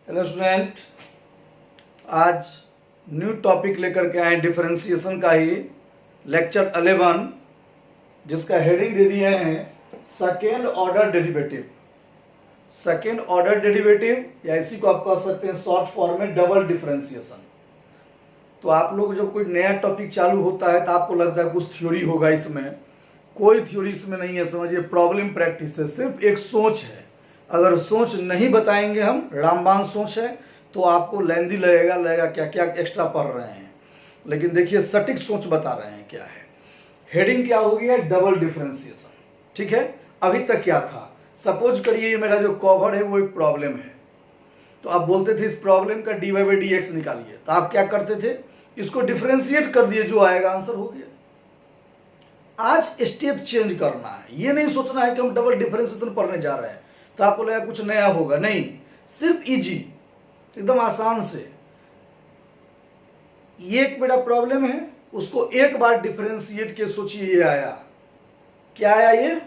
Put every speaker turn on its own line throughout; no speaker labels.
Hello student, आज new topic लेकर के आए डिफरेंशिएशन का ही लेक्चर 11, जिसका हेडिंग दे दिए हैं second order derivative. Second order derivative या इसी को आप कह सकते हैं शॉर्ट फॉर्म में डबल डिफरेंशिएशन। तो आप लोग जब कोई नया टॉपिक चालू होता है तो आपको लगता है कुछ थ्योरी होगा इसमें। कोई थ्योरी इसमें नहीं है, समझिए प्रॉब्लम प्रैक्टिस है, सिर्फ एक सोच है। अगर सोच नहीं बताएंगे हम, रामबाण सोच है, तो आपको लेंदी लगेगा क्या क्या एक्स्ट्रा पढ़ रहे हैं। लेकिन देखिए सटीक सोच बता रहे हैं क्या है। हेडिंग क्या हो गया? Double differentiation. ठीक है, अभी तक क्या था? सपोज करिए ये मेरा जो कवर है वो एक प्रॉब्लम है, तो आप बोलते थे इस प्रॉब्लम का dy बाई डी एक्स निकालिए, तो आप क्या करते थे? इसको डिफरेंशिएट कर दिए, जो आएगा आंसर हो गया। आज स्टेप चेंज करना है, ये नहीं सोचना है कि हम डबल डिफरेंशिएशन पढ़ने जा रहे हैं तो आपको लगा कुछ नया होगा। नहीं, सिर्फ इजी, एकदम आसान से। ये एक मेरा प्रॉब्लम है, उसको एक बार डिफरेंशिएट के सोचिए, ये आया क्या? आया ये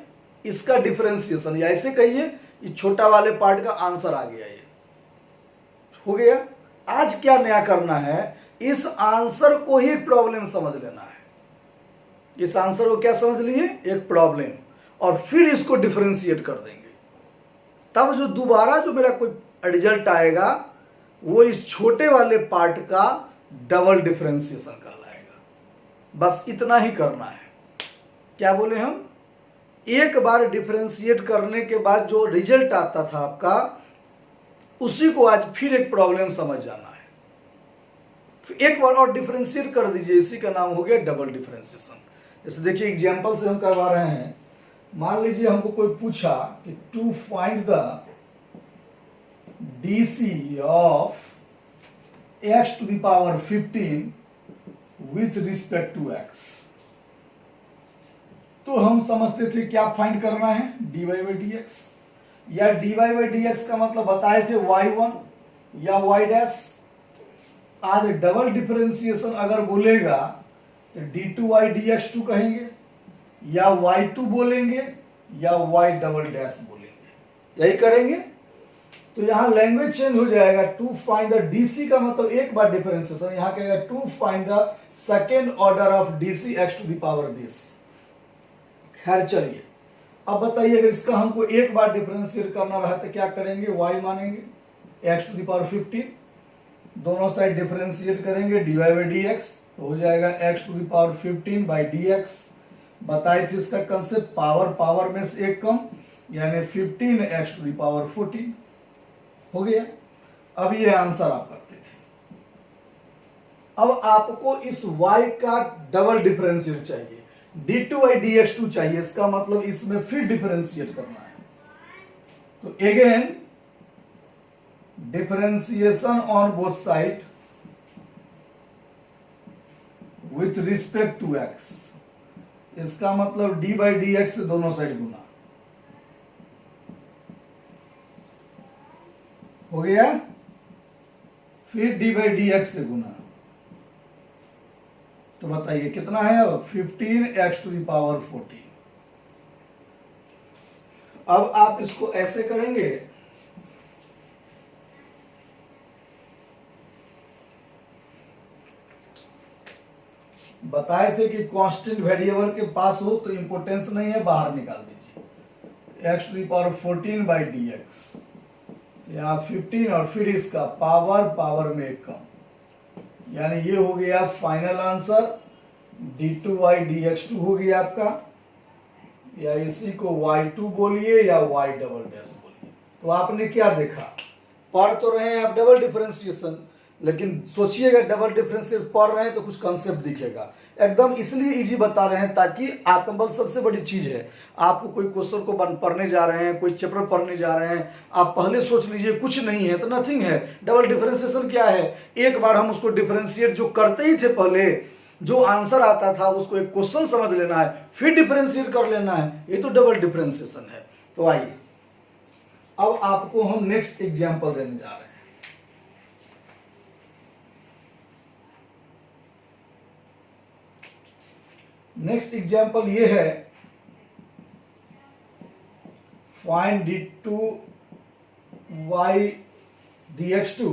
इसका डिफरेंशिएशन, या ऐसे कहिए ये छोटा वाले पार्ट का आंसर आ गया, ये हो गया। आज क्या नया करना है? इस आंसर को ही प्रॉब्लम समझ लेना है। इस आंसर को क्या समझ लिए? एक प्रॉब्लम, और फिर इसको डिफरेंशिएट कर देंगे। तब जो दोबारा जो मेरा कोई रिजल्ट आएगा वो इस छोटे वाले पार्ट का डबल डिफरेंशिएशन कहलाएगा। बस इतना ही करना है। क्या बोले हम? एक बार डिफरेंशिएट करने के बाद जो रिजल्ट आता था आपका, उसी को आज फिर एक प्रॉब्लम समझ जाना है। फिर एक बार और डिफरेंशिएट कर दीजिए, इसी का नाम हो गया डबल डिफरेंशिएशन। जैसे देखिए एग्जाम्पल से हम करवा रहे हैं। मान लीजिए हमको कोई पूछा कि to find the DC of x to the power 15 with respect to x, तो हम समझते थे क्या फाइंड करना है? dy बाई डी एक्स, या dy बाई डी एक्स का मतलब बताए थे y1 या y डैश। आज डबल डिफरेंशिएशन अगर बोलेगा तो d2y dx2 कहेंगे, या y2 बोलेंगे, या y डबल डैश बोलेंगे, यही करेंगे। तो यहाँ लैंग्वेज चेंज हो जाएगा। टू फाइंड द डीसी का मतलब एक बार डिफरेंशिएशन, यहाँ कहेगा to find the second order of DC x to the power this. खैर चलिए, अब बताइए अगर इसका हमको एक बार डिफरेंशिएट करना रहा तो क्या करेंगे? y मानेंगे x टू द पावर 15, दोनों साइड डिफरेंशिएट करेंगे dy बाई डी एक्स, तो हो जाएगा x to the power 15 by d x. बताए थे इसका कंसेप्ट, पावर पावर में से एक कम, यानी 15x टू द पावर 14 हो गया। अब ये आंसर आप करते थे। अब आपको इस y का डबल डिफरेंशिएट चाहिए, d2 बाई dx2 चाहिए। इसका मतलब इसमें फिर डिफरेंशिएट करना है। तो again differentiation on both side with respect to x। इसका मतलब d बाई डी एक्स से दोनों साइड गुना हो गया, फिर d बाई डी एक्स से गुना। तो बताइए कितना है? 15x to the power 14। अब आप इसको ऐसे करेंगे, बताए थे कि कांस्टेंट वेरिएबल के पास हो तो इंपोर्टेंस नहीं है, बाहर निकाल दीजिए। x to the power 14 by d x, या 15 और फिर इसका पावर पावर में एक कम, यानी ये हो गया final answer. d2 by dx2 हो गया आपका, या इसी को y2 बोलिए या y डबल डैश बोलिए। तो आपने क्या देखा? पढ़ तो रहे हैं आप डबल डिफरेंशिएशन, लेकिन सोचिएगा डबल डिफरेंशिएट पढ़ रहे हैं तो कुछ कंसेप्ट दिखेगा। एकदम इसलिए इजी बता रहे हैं ताकि आत्मबल सबसे बड़ी चीज है। आपको कोई क्वेश्चन को पढ़ने जा रहे हैं, कोई चैप्टर पढ़ने जा रहे हैं, आप पहले सोच लीजिए कुछ नहीं है तो नथिंग है। डबल डिफरेंशिएशन क्या है? एक बार हम उसको डिफरेंशिएट जो करते ही थे पहले, जो आंसर आता था उसको एक क्वेश्चन समझ लेना है, फिर डिफरेंशिएट कर लेना है। ये तो डबल डिफरेंशिएशन है। तो आइए अब आपको हम नेक्स्ट एग्जाम्पल देने जा रहे हैं। नेक्स्ट एग्जाम्पल ये है, फाइंड d2 y dx2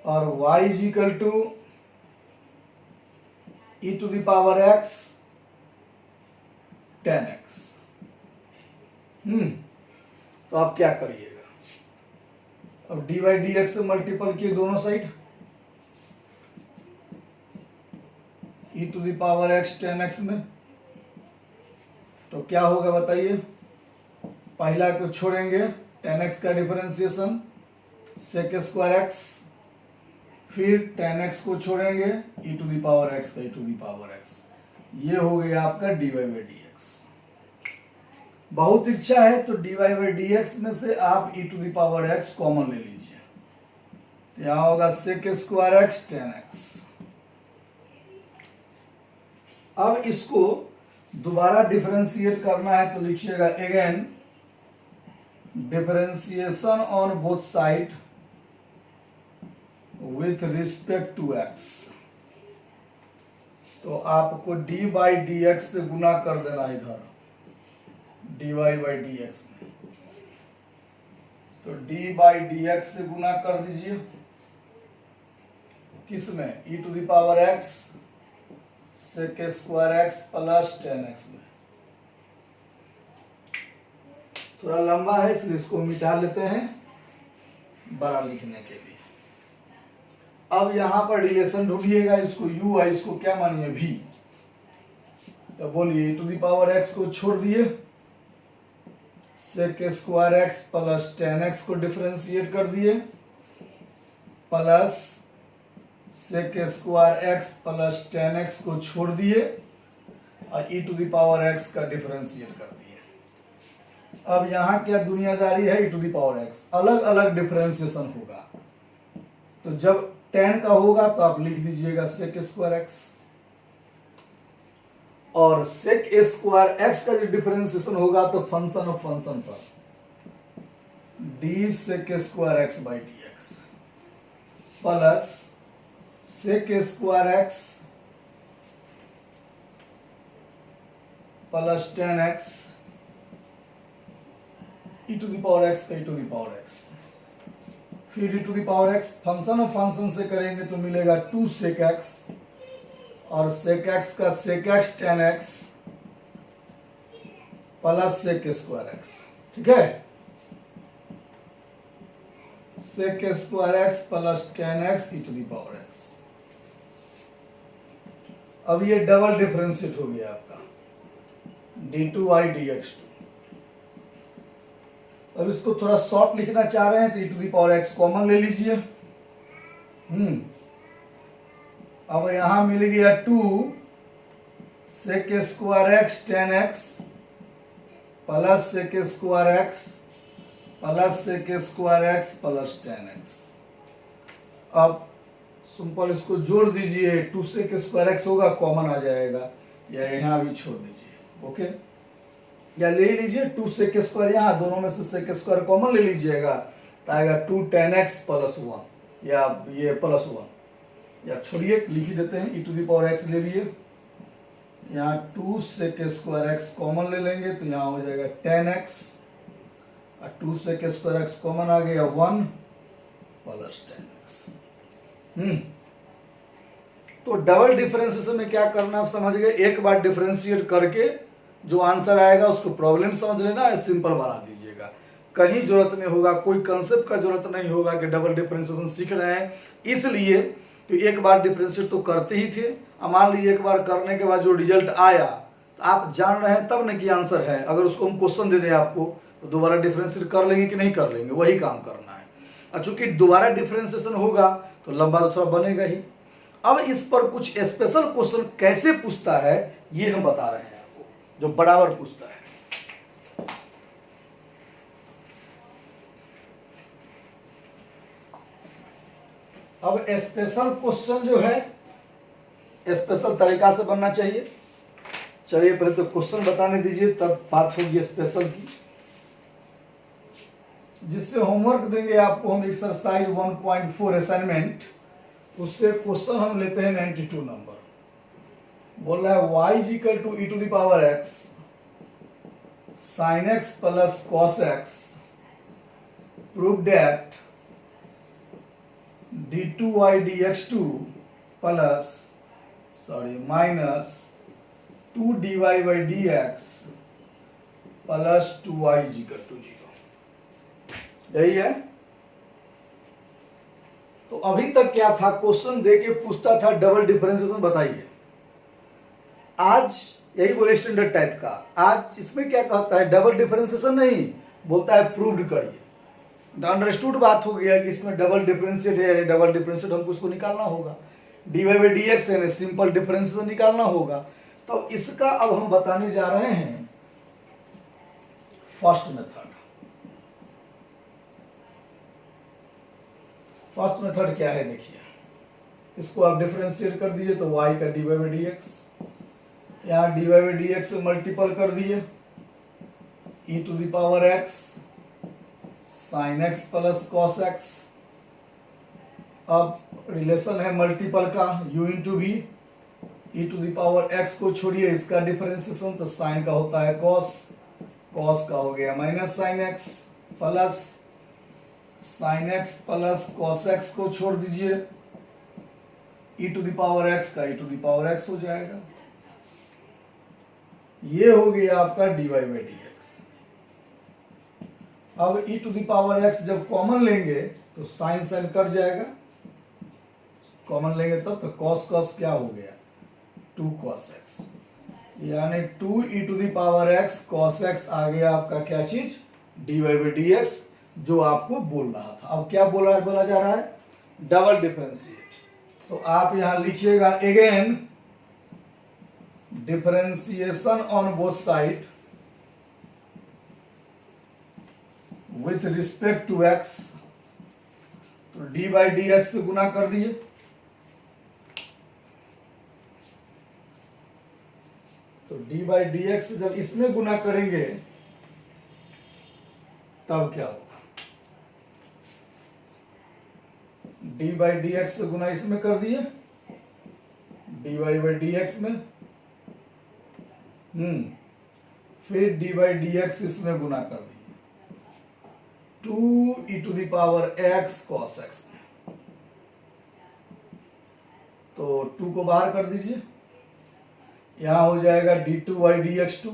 और y is equal to e to the power x tan x। तो आप क्या करिएगा, अब dy dx से मल्टीपल किए दोनों साइड, e to the power x tan x में, तो क्या होगा बताइए। पहला को छोड़ेंगे tan x का डिफरेंशिएशन sec स्क्वायर x, फिर tan x को छोड़ेंगे e to the power x का e to the power x, ये हो गया आपका dy बाई dx। बहुत इच्छा है तो dy बाई dx में से आप e to the power x common ले लीजिए, तो यहां होगा sec square x tan x। अब इसको दोबारा डिफरेंशिएट करना है तो लिखिएगा again differentiation on both side with respect to x। तो आपको d बाई डी एक्स से गुना कर देना इधर dy बाई डी एक्स में, तो d बाई डी एक्स से गुना कर दीजिए किस में, e to the power x sec square x plus tan x में। थोड़ा लंबा है इसलिए इसको मिटा लेते हैं बड़ा लिखने के लिए। अब यहां पर रिलेशन ढूंढिएगा, इसको u है, इसको क्या मानिए v, तो बोलिए e to the power x को छोड़ दिए, sec square x plus tan x को डिफरेंशिएट कर दिए, plus sec square x plus tan x को छोड़ दिए और e to the power x का डिफरेंशिएट कर दिए। अब यहां क्या दुनियादारी है, e to the power x अलग अलग डिफरेंशिएशन होगा, तो जब tan का होगा तो आप लिख दीजिएगा sec स्क्वायर x, और sec स्क्वायर x का जो डिफरेंशिएशन होगा तो फंक्शन ऑफ फंक्शन पर d sec square x by d x plus sec square x plus tan x e to the power x का e to the power x, फिर e to the power x function of function से करेंगे तो मिलेगा 2 sec x और sec x का sec x tan x plus sec square x, ठीक है, sec square x plus tan x e to the power x। अब ये डबल डिफरेंशिएट हो गया आपका d2y dx2। अब इसको थोड़ा शॉर्ट लिखना चाह रहे हैं तो e to the power x common ले लीजिए। अब यहां मिल गया 2 sec square x tan x plus sec square x plus sec square x plus tan x। अब सिंपल इसको जोड़ दीजिए, 2 sec स्क्वायर x होगा कॉमन आ जाएगा, या यहाँ भी छोड़ दीजिए, ओके, या ले लीजिए 2 sec स्क्वायर, यहाँ दोनों में से sec स्क्वायर कॉमन ले लीजिएगा तो आएगा 2 tan x प्लस 1, या ये प्लस 1, या छोड़िए लिख ही देते हैं, e to the power x ले लिए, यहाँ 2 sec स्क्वायर x कॉमन ले लेंगे तो यहाँ हो जाएगा tan x, और 2 sec स्क्वायर x कॉमन आ गया 1 प्लस tan x। तो डबल डिफरेंशिएशन में क्या करना आप समझ गए, एक बार डिफरेंशिएट करके जो आंसर आएगा उसको प्रॉब्लम समझ लेना, सिंपल बना दीजिएगा, कहीं जरूरत नहीं होगा, कोई कंसेप्ट का जरूरत नहीं होगा कि डबल डिफरेंशिएशन सीख रहे हैं इसलिए तो एक बार डिफरेंशिएट तो करते ही थे। अब मान लीजिए एक बार करने के बाद जो रिजल्ट आया तो आप जान रहे हैं तब न कि आंसर है, अगर उसको हम क्वेश्चन दे दें आपको तो दोबारा डिफरेंशिएट कर लेंगे कि नहीं कर लेंगे, वही काम करना है। और चूंकि दोबारा डिफरेंशिएशन होगा तो लंबा तो थोड़ा बनेगा ही। अब इस पर कुछ स्पेशल क्वेश्चन कैसे पूछता है ये हम बता रहे हैं आपको, जो बराबर पूछता है। अब स्पेशल क्वेश्चन जो है स्पेशल तरीका से बनना चाहिए। चलिए पहले तो क्वेश्चन बताने दीजिए तब बात होगी स्पेशल की। जिससे होमवर्क देंगे आपको हम एक्सरसाइज 1.4 असाइनमेंट, उससे क्वेश्चन हम लेते हैं 92 नंबर। बोल रहा है y is equal to e to the power x sin x plus cos x prove that d2y dx2 plus minus 2 dy by dx प्लस 2y इक्वल टू 0। यही है। तो अभी तक क्या था, क्वेश्चन दे के पूछता था डबल डिफरेंशिएशन बताइए। आज यही बोले स्टैंडर्ड टाइप का, आज इसमें क्या कहता है, डबल डिफरेंशिएशन नहीं बोलता है, प्रूव्ड करिए। अंडरस्टूड बात हो गया कि इसमें डबल डिफरेंशिएट है, डबल डिफरेंशिएट हमको इसको निकालना होगा, dy by dx है, सिंपल डिफरेंशिएशन निकालना होगा। तो इसका अब हम बताने जा रहे हैं फर्स्ट मेथड। फर्स्ट मेथड क्या है देखिए, इसको आप डिफरेंशिएट कर दीजिए तो y का dy by dx, यहाँ dy by dx से मल्टीपल कर दिए e to the power x sin x plus cos x। अब रिलेशन है मल्टीपल का, u into v, e to the power x को छोड़िए, इसका डिफरेंशिएशन तो साइन का होता है cos, cos का हो गया minus sine x plus sine x plus cos x को छोड़ दीजिए, e to the power x का e to the power x हो जाएगा। ये हो गया आपका dy by dx। अब e to the power x जब कॉमन लेंगे तो साइन साइन कट जाएगा, कॉमन लेंगे तब तो cos cos क्या हो गया 2 cos x, यानी 2 e to the power x cos x आ गया आपका क्या चीज, dy by dx, जो आपको बोल रहा था। अब क्या बोला जा रहा है, डबल डिफरेंशिएट। तो आप यहां लिखिएगा again differentiation on both side with respect to x, तो डी बाई डी एक्स से गुना कर दिए, तो डी बाई डी एक्स जब इसमें गुना करेंगे तब क्या होगा, डी बाई डी एक्स से गुना इसमें कर दिए, d y by d x में, फिर डी बाई डी एक्स इसमें गुना कर दिए 2 e to the power x cos x में, तो 2 को बाहर कर दीजिए, यहां हो जाएगा d2y dx2।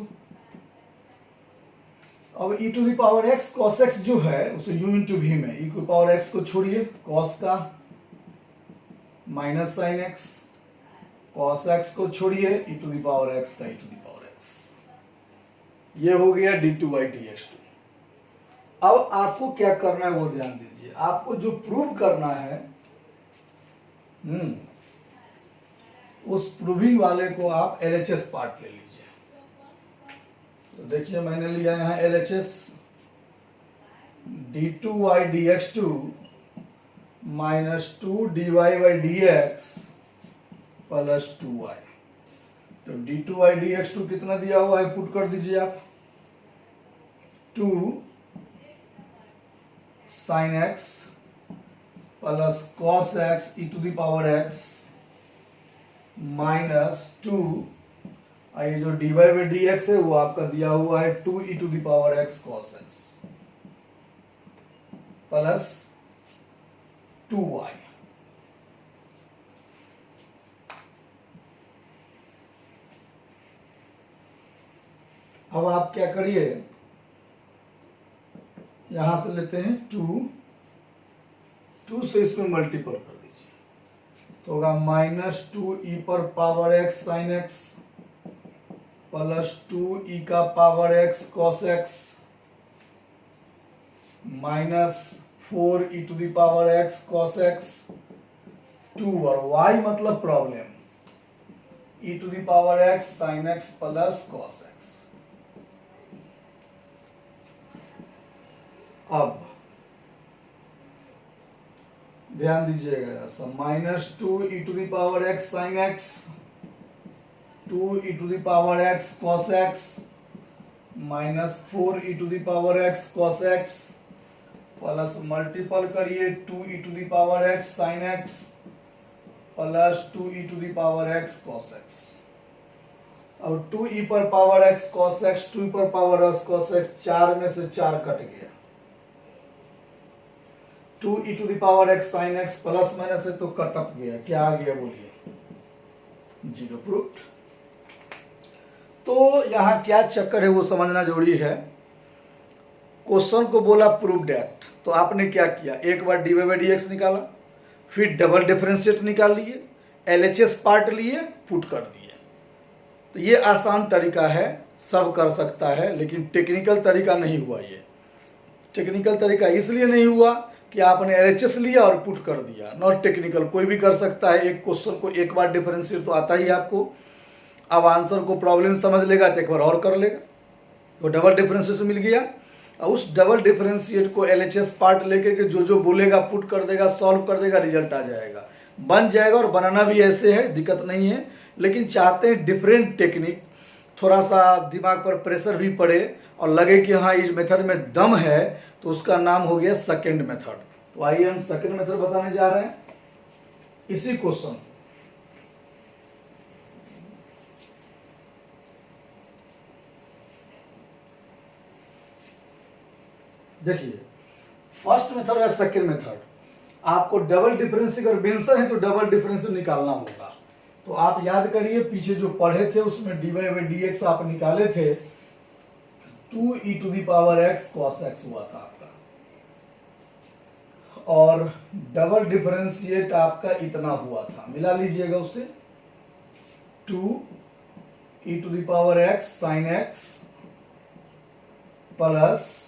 अब e to the power x cos x जो है उसे u इंटू v में, e to the power x को छोड़िए, cos का minus sine x, cos x को छोड़िए, e to the power x का e to the power x, ये हो गया d2y dx2। अब आपको क्या करना है वो ध्यान दीजिए, आपको जो प्रूव करना है उस प्रूविंग वाले को आप LHS पार्ट ले लीजिए। तो देखिए मैंने लिया यहां LHS, d2y dx2 minus 2 dy by dx प्लस 2y। तो d2y dx2 कितना दिया हुआ है पुट कर दीजिए आप, 2 sine x plus cos x e to the power x minus 2, ये जो dy by dx है वो आपका दिया हुआ है 2 e to the power x cos x plus 2y। अब आप क्या करिए, यहां से लेते हैं 2 से इसमें मल्टीपल कर दीजिए, तो होगा माइनस 2 e पर power x sign x plus 2 e का power x cos x minus 4 e to the power x cos x 2, और y मतलब problem, e to the power x sign x plus cos x। अब ध्यान दीजिएगा, सब minus 2 e to the power x sign x, 2 e to the power x cos x minus 4 e to the power x cos x plus multiple करिए 2 e to the power x sign x plus 2 e to the power x cos x। अब 2 e पर power x cos x, 2 पर power x cos x, 4 में से 4 cut गया, two e to the power x sine x plus minus है तो cut up गया, क्या आ गया बोलिए, 0 प्रूफ। तो यहां क्या चक्कर है वो समझना जरूरी है। क्वेश्चन को बोला प्रूफ डेट, तो आपने क्या किया, एक बार d y by d x निकाला, फिर डबल डिफरेंशिएट निकाल लिए, एलएचएस पार्ट लिए, पुट कर दिए। तो ये आसान तरीका है, सब कर सकता है, लेकिन टेक्निकल तरीका नहीं हुआ। ये टेक्निकल तरीका इसलिए नहीं हुआ कि आपने एलएचएस लिया और पुट कर दिया, नॉट टेक्निकल। कोई भी कर सकता है, एक क्वेश्चन को एक बार डिफरेंशिएट तो आता ही है आपको। अब आंसर को प्रॉब्लम समझ लेगा तो एक बार और कर लेगा, तो डबल डिफरेंशिएट मिल गया। उस डबल डिफरेंशिएट को एलएचएस पार्ट लेके के जो बोलेगा पुट कर देगा, सॉल्व कर देगा, रिजल्ट आ जाएगा, बन जाएगा। और बनाना भी ऐसे है, दिक्कत नहीं है, लेकिन चाहते हैं डिफरेंट टेक्निक, थोड़ा सा दिमाग पर प्रेशर भी पड़े और लगे कि हाँ इस मेथड में दम है, तो उसका नाम हो गया सेकंड मेथड। तो आइए हम सेकंड मेथड बताने जा रहे हैं। इसी क्वेश्चन देखिए, फर्स्ट मेथड या सेकंड मेथड, आपको डबल डिफरेंशिएट अगर मेंशन है तो डबल डिफरेंशिएट निकालना होगा। तो आप याद करिए, पीछे जो पढ़े थे उसमें d y by d x आप निकाले थे, 2 e to the power x cos x हुआ था आपका, और डबल डिफरेंशिएट आपका इतना हुआ था, मिला लीजिएगा उसे, 2 e to the power x sine x plus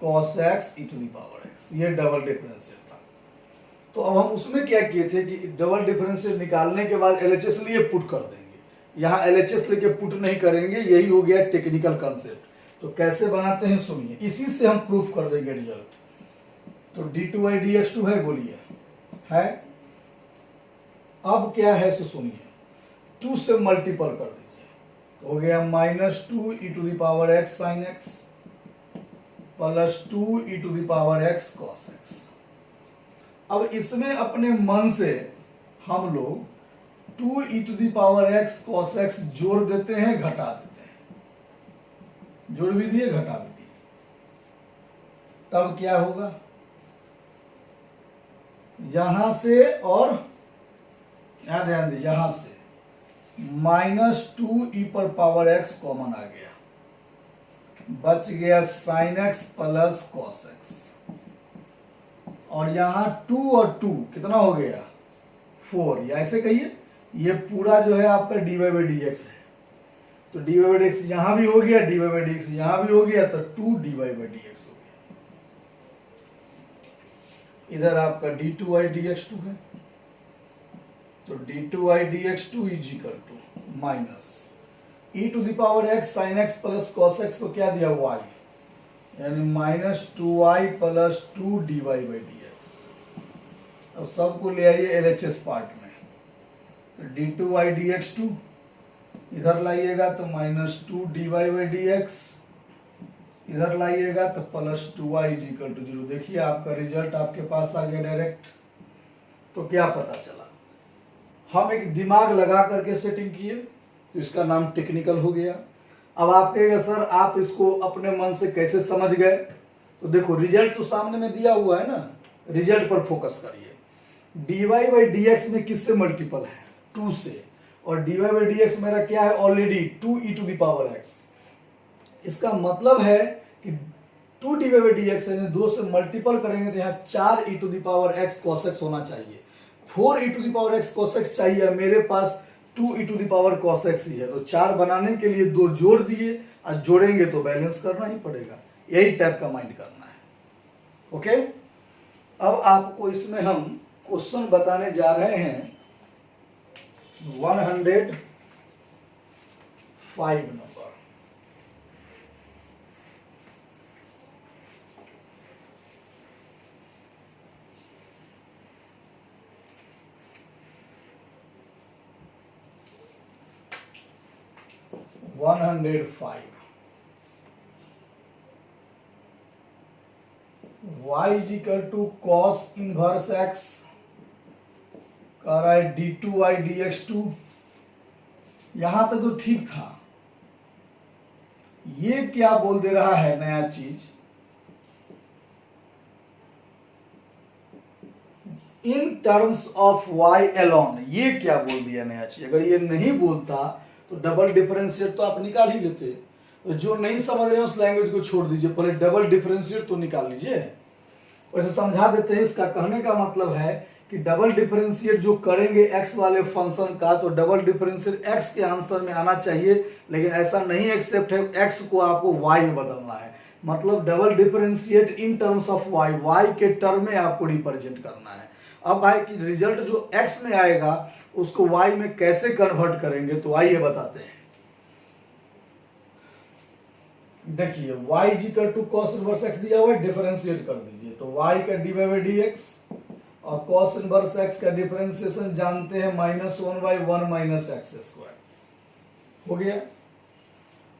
cos x e to the power x, ये डबल डिफरेंशिएट था। तो अब हम उसमें क्या किए थे कि डबल डिफरेंशिएट निकालने के बाद एलएचएस लिए पुट कर देंगे। यहाँ एलएचएस लेके पुट नहीं करेंगे, यही हो गया टेक्निकल कंसेप्ट। तो कैसे बनाते हैं सुनिए, इसी से हम प्रूफ कर देंगे रिजल्ट। तो d2y dx2 है, बोलिए है। अब क्या है सो सुनिए, 2 से मल्टीपल कर दीजिए, हो गया -2 e to the power x sign x plus 2 e to the power x cos x. अब इसमें अपने मन से हम लोग 2 e to the power x cos x जोड़ देते हैं, घटा देते हैं, जोड़ भी दिए घटा भी दिए। तब क्या होगा, यहां से और यहां ध्यान दीजिए, यहां से -2 ई पर पावर एक्स कॉमन आ गया, बच गया sign x plus cos x, और यहां 2 और 2 कितना हो गया 4, या ऐसे कहिए ये पूरा जो है आपका d y by d x है। तो d y by d x यहां भी हो गया, d y by d x यहां भी हो गया, तो 2 d y by d x हो गया। इधर आपका d2y dx2 है, तो d2y dx2 is equal to minus e to the power x sign x plus cos x को क्या दिया y, यानी -2y plus 2 dy by dx। अब सबको ले आइए एलएचएस पार्ट में, तो d2y dx2 इधर लाइएगा तो -2 dy बाई dx, इधर लाइएगा तो plus 2y is equal to 0। देखिए आपका रिजल्ट आपके पास आ गया डायरेक्ट। तो क्या पता चला, हम एक दिमाग लगा करके सेटिंग किए, तो इसका नाम टेक्निकल हो गया। अब आप कहेंगे सर आप इसको अपने मन से कैसे समझ गए, तो देखो रिजल्ट तो सामने में दिया हुआ है ना, रिजल्ट पर फोकस करिए। dy बाई dx में किससे मल्टीपल है, 2 से, और dy बाई dx मेरा क्या है already 2 e to the power x। इसका मतलब है कि 2 dy बाई dx यानी 2 से मल्टीपल करेंगे तो यहाँ 4 e to the power x cos x होना चाहिए, 4 e to the power x cos x चाहिए, मेरे पास 2 e to the power cos x ही है। तो 4 बनाने के लिए 2 जोड़ दिए, और जोड़ेंगे तो बैलेंस करना ही पड़ेगा, यही टाइप का माइंड करना है। ओके, अब आपको इसमें हम क्वेश्चन बताने जा रहे हैं 105 number. y is equal to cos inverse x, कह रहा है d2y dx2। यहां तक तो ठीक था, ये क्या बोल दे रहा है नया चीज, in terms of y alone, ये क्या बोल दिया नया चीज। अगर ये नहीं बोलता तो डबल डिफरेंशिएट तो आप निकाल ही लेते। तो जो नहीं समझ रहे हैं उस लैंग्वेज को छोड़ दीजिए, पहले डबल डिफरेंशिएट तो निकाल लीजिए। वैसे समझा देते हैं। इसका कहने का मतलब है कि डबल डिफरेंशिएट जो करेंगे x वाले फंक्शन का, तो डबल डिफरेंशिएट x के आंसर में आना चाहिए, लेकिन ऐसा नहीं एक्सेप्ट है। x को आपको y में बदलना है, मतलब double differentiate in terms of y के टर्म में आपको रिप्रेजेंट करना है। अब भाई कि रिजल्ट जो x में आएगा उसको y में कैसे कन्वर्ट करेंगे, तो आइए बताते हैं। देखिए y equal to cos inverse x दिया हुआ है, डिफरेंशिएट कर दीजिए। तो y का डी बाई डी एक्स और कॉस इनवर्स x का डिफरेंशिएशन जानते हैं -1/1 माइनस एक्स स्क्वायर हो गया।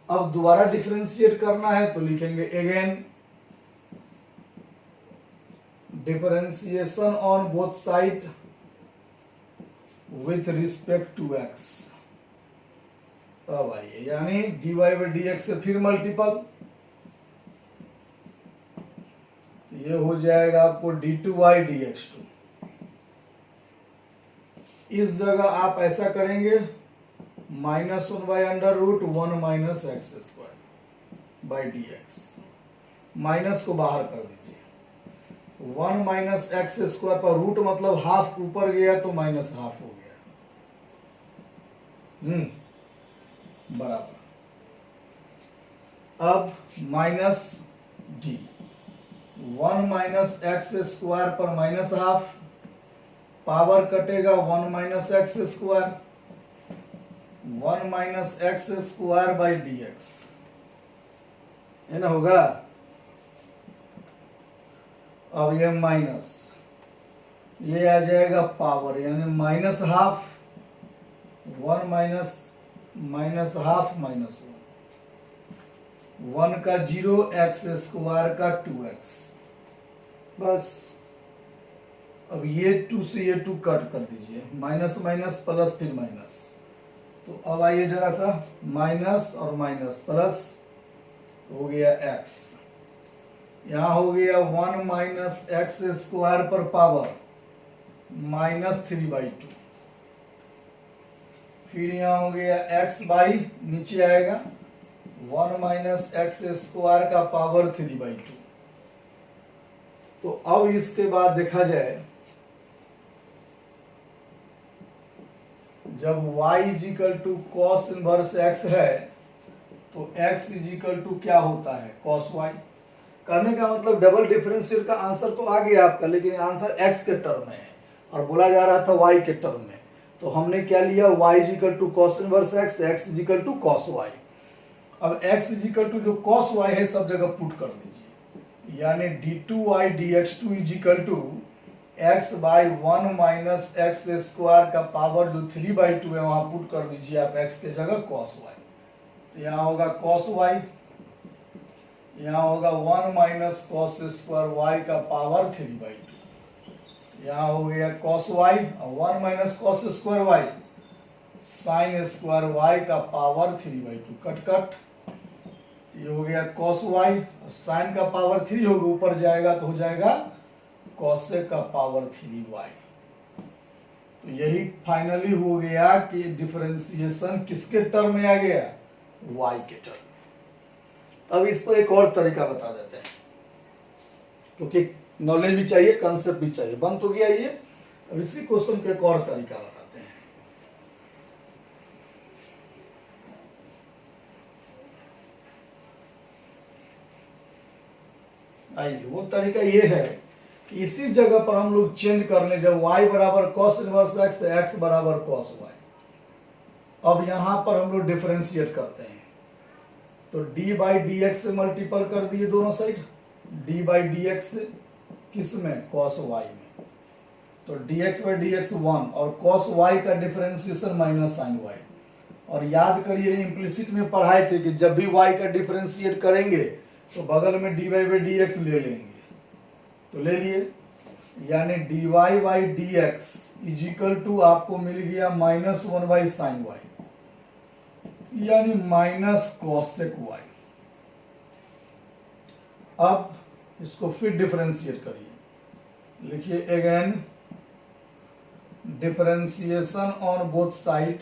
अब दोबारा डिफरेंशिएट करना है तो लिखेंगे again differentiation on both side with respect to x। अब आइए, यानी d y by d x से फिर मल्टीपल, ये हो जाएगा आपको d two y d x two. इस जगह आप ऐसा करेंगे -1/√1 minus x square by d x, minus को बाहर कर दीजिए। 1 माइनस एक्स स्क्वायर पर रूट मतलब हाफ ऊपर गया तो माइनस हाफ हो गया, बराबर। अब minus D, 1 minus x square पर माइनस हाफ, पावर कटेगा 1 minus x square, 1 minus x square by d x, है ना, होगा। अब ये माइनस, ये आ जाएगा पावर, यानी minus half, 1 minus half minus 1 का 0, एक्स स्क्वायर का 2x, बस। अब ये 2 से ये 2 कट कर दीजिए, माइनस माइनस प्लस फिर माइनस। तो अब आइए जरा सा, माइनस और माइनस प्लस हो गया x, यहां हो गया 1 माइनस एक्स स्क्वायर पर पावर -3/2, फिर यहां हो गया x बाई, नीचे आएगा 1 माइनस एक्स स्क्वायर का पावर 3/2। तो अब इसके बाद देखा जाए, जब y equal to cos inverse x है तो x इजिकल टू क्या होता है, कॉस y। कहने का मतलब डबल डिफरेंशियल का आंसर तो आ गया आपका, लेकिन आंसर x के टर्म में है और बोला जा रहा था y के टर्म में। तो हमने क्या लिया, y equal to cos inverse x, x equal to cos y। अब x इजिकल टू जो कॉस y है सब जगह पुट कर दीजिए, यानी d2y dx2 equal to x by 1 minus x square का पावर जो 3/2 है वहां पुट कर दीजिए आप x के जगह cos y। तो यहाँ होगा cos y, यहाँ होगा 1 माइनस कॉस स्क्वायर y का पावर 3/2, यहाँ हो गया cos y और 1 minus cos square y sine square y का पावर 3/2, कट कट, ये हो गया cos y, साइन का पावर 3 होगा, ऊपर जाएगा तो हो जाएगा कॉसेक का पावर 3y। तो यही फाइनली हो गया कि डिफरेंशिएशन किसके टर्म में आ गया, y के टर्म में। अब इस पर एक और तरीका बता देते हैं, क्योंकि नॉलेज भी चाहिए, कंसेप्ट भी चाहिए। बन तो गया ये, अब इसी क्वेश्चन का एक और तरीका बताते हैं। आइए, वो तरीका ये है कि इसी जगह पर हम लोग चेंज कर लें, जब y बराबर कॉस इनवर्स x तो x बराबर कॉस y। अब यहां पर हम लोग डिफरेंशिएट करते हैं, तो d बाई डी एक्स से मल्टीपल कर दिए दोनों side, d by d x से किस में, कॉस y में। तो dx बाई डी एक्स 1 और कॉस y का डिफरेंशिएशन माइनस साइन y। और याद करिए इम्प्लिसिट में पढ़ाए थे कि जब भी y का डिफरेंशिएट करेंगे तो बगल में dy बाई डी एक्स ले लेंगे, तो ले लिए, यानी dy by d x equal to आपको मिल गया -1 बाई साइन y, यानी माइनस कॉसेक y। अब इसको फिर डिफरेंशिएट करिए, लिखिए again differentiation on both side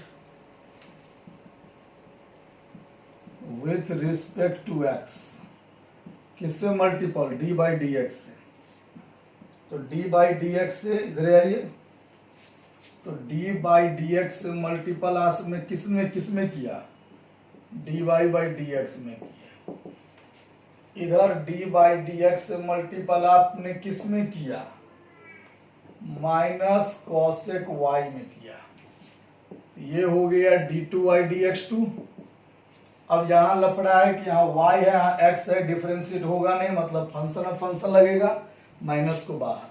with respect to x, किससे multiple, d by d x से। तो डी बाई डी एक्स से इधर आइए, तो डी बाई डी एक्स से मल्टीपल आस में किसमें किया, d y by d x में किया। इधर डी बाई डी एक्स से मल्टीपल आपने किसमें किया, माइनस कॉसेक वाई में किया। ये हो गया d two y d x two. अब यहां लफड़ा है कि यहाँ y है, यहाँ x है, डिफरेंशिएट होगा नहीं, मतलब फंक्शन अब फंक्शन लगेगा, माइनस को बाहर,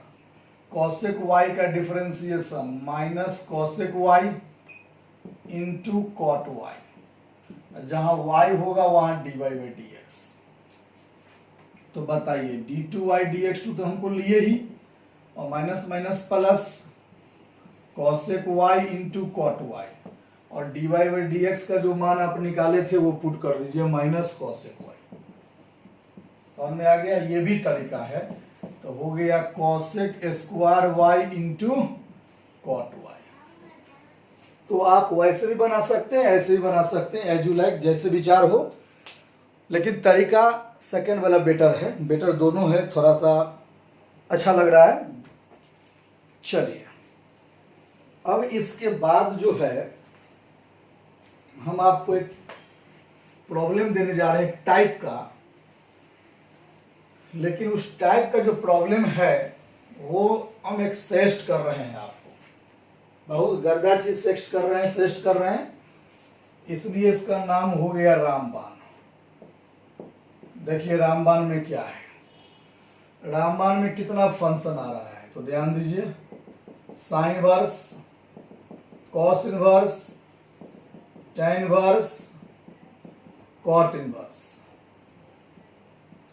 कॉसेक y का differentiation minus cosec y into cot y, जहां y होगा वहां dy बाई डी एक्स। तो बताइए d two y d x two तो हमको लिए ही, और minus minus plus cosec y into cot y, और d y by d x का जो मान आप निकाले थे वो पुट कर दीजिए माइनस कॉसेक वाई। समझ में आ गया, ये भी तरीका है। तो हो गया cosec square y into cot y. तो आप वैसे भी बना सकते हैं, ऐसे भी बना सकते हैं, एज यू लाइक, जैसे विचार हो, लेकिन तरीका सेकेंड वाला बेटर है, बेटर दोनों है, थोड़ा सा अच्छा लग रहा है। चलिए अब इसके बाद जो है हम आपको एक प्रॉब्लम देने जा रहे हैं टाइप का, लेकिन उस टाइप का जो प्रॉब्लम है वो हम एक सेस्ट कर रहे हैं आपको, बहुत गर्दा चीज सेस्ट कर रहे हैं, इसलिए इसका नाम हो गया रामबाण। देखिए रामबाण में क्या है, रामबाण में कितना फंक्शन आ रहा है, तो ध्यान दीजिए, sine inverse, cos inverse, tan inverse, cot inverse,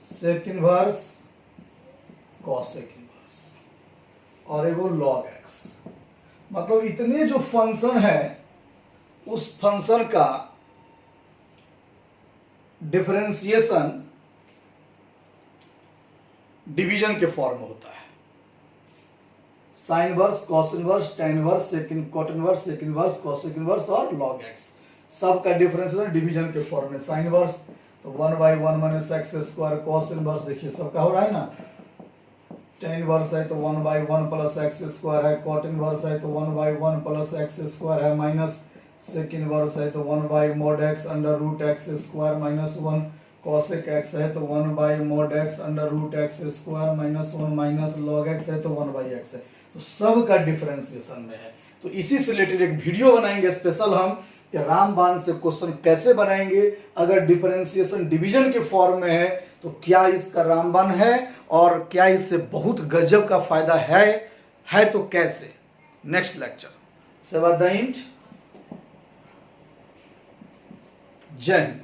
sec inverse, cosec inverse, और एगो log x। मतलब इतने जो फंक्शन है उस फंक्शन का डिफरेंशिएशन डिवीजन के फॉर्म में होता है। Sine inverse, cos inverse, tan inverse, sec cot inverse, sec inverse, cosec inverse और log x, सब का डिफरेंशिएशन डिवीजन के फॉर्म में। साइन इनवर्स तो 1 by 1 minus x square, cos inverse देखिए सबका हो रहा है ना, tan इनवर्स है तो 1 बाई 1 प्लस एक्स स्क्वायर है, कॉट इनवर्स है तो 1 बाई 1 प्लस एक्स स्क्वायर है, माइनस सेक इनवर्स है तो 1 by mod x under root x square minus 1, cosec x है तो 1 by mod x under root x square minus 1, minus log x है तो 1 बाई एक्स है। तो सब का डिफरेंशिएशन में है। तो इसी से रिलेटेड एक वीडियो बनाएंगे स्पेशल हम, कि रामबाण से क्वेश्चन कैसे बनाएंगे, अगर डिफरेंशिएशन डिवीजन के फॉर्म में है तो क्या इसका रामबाण है, और क्या इससे बहुत गजब का फायदा है तो कैसे। नेक्स्ट लेक्चर से बाद जय हिंद।